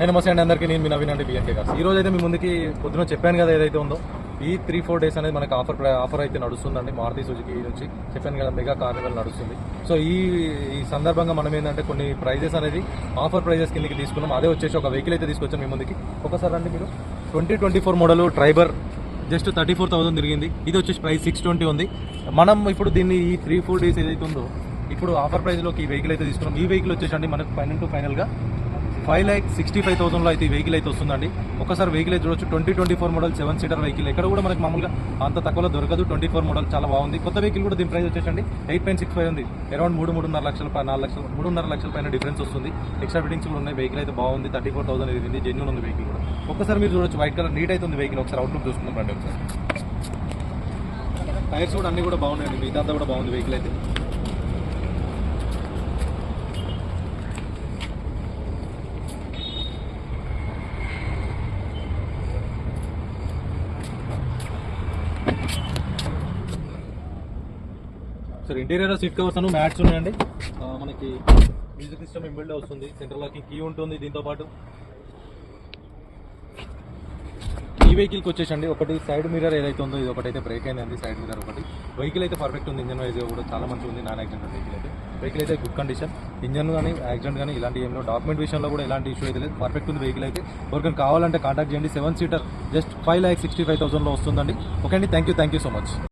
నమస్తే అండి అందరికీ. నేను మీ నవీన్ అండి బిఎన్కే కార్స్. ఈ రోజు అయితే మీ ముందుకి పొద్దున చెప్పాను కదా, ఏదైతే ఉందో ఈ 3-4 డేస్ అనేది మనకు ఆఫర్ అయితే నడుస్తుందండి. మారుతి సుజుకి నుంచి చెప్పాను కదా, మెగా కార్నివల్ నడుస్తుంది. సో ఈ సందర్భంగా మనం ఏంటంటే కొన్ని ప్రైజెస్ అనేది ఆఫర్ ప్రైజెస్ కిందకి తీసుకున్నాం. అదే వచ్చేసి ఒక వెహికల్ అయితే తీసుకొచ్చాం మీ ముందుకి. ఒకసారి అండి మీరు 2024 మోడల్ ట్రైబర్ జస్ట్ 34,000 తిరిగింది. ఇది వచ్చేసి ప్రైస్ 620 ఉంది. మనం ఇప్పుడు దీన్ని ఈ 3-4 డేస్ ఏదైతే ఉందో ఇప్పుడు ఆఫర్ ప్రైస్లోకి ఈ వెహికల్ అయితే తీసుకున్నాం. ఈ వెహికల్ వచ్చేసండి మనకు ఫైనల్గా 5,65,000లో అయితే ఈ వెహికల్ అయితే వస్తుందండి. ఒకసారి వెహికల్ అయితే చూడొచ్చు. 2024 మోడల్ 7 సీటర్ వెహికల్. ఎక్కడ కూడా మనకి మామూలుగా అంత తక్కువలో దొరకదు. 24 మోడల్ చాలా బాగుంది. కొత్త వెహికల్ కూడా దీని ప్రైస్ వచ్చేసండి 8.65 ఉంది. అరౌండ్ 3.5 లక్షల 3.5 లక్షల పైన డిఫరెన్స్ వస్తుంది. ఎక్స్ట్రా ఫిట్టింగ్స్ కూడా ఉన్నాయి. వెహికల్ అయితే బాగుంది. 34,000 ఇది జెన్యూన్ ఉంది వెహికల్ కూడా. ఒక్కసారి మీరు చూడొచ్చు, వైట్ కలర్ నీట్ అయితే ఉంది వెహికల్. ఒకసారి అవుట్లుక్ చూసుకుందాం రండి. ఒకసారి టైర్స్ కూడా అన్ని కూడా బాగున్నాయండి. మిగతా అంతా కూడా బాగుంది వెహికల్ అయితే. సార్ ఇంటీరియర్ సీట్ కవర్స్ అను మ్యాట్స్ ఉన్నాయండి. మనకి మ్యూజిక్ సిస్టమ్ ఇంబిల్డ్ వస్తుంది. సెంట్రల్ లాకింగ్ కీ ఉంటుంది. దీంతో పాటు ఈ వెహికల్కి వచ్చేసండి ఒకటి సైడ్ మిర్రర్ ఏదైతే ఉందో ఇది ఒకటైతే బ్రేక్ అయిందండి. సైడ్ మిర్రర్ ఒకటి. వెహికల్ అయితే పర్ఫెక్ట్ ఉంది. ఇంజన్ వైజ్ కూడా చాలా మంచిగా ఉంది. నాన్ యాక్సిడెంట్ వెహికల్ అయితే గుడ్ కండిషన్. ఇంజన్ కానీ యాక్సిడెంట్ కానీ ఇలాంటి ఏమో డాక్యుమెంట్ విషయంలో కూడా ఎలాంటి ఇష్యూ అయితే లేదు. పర్ఫెక్ట్ ఉంది వెహికల్ అయితే. ఎవరికైనా కావాలంటే కాంటాక్ట్ చేయండి. 7 సీటర్ జస్ట్ 5,65,000లో వస్తుందండి. ఓకే అండి, థ్యాంక్ యూ సో మచ్.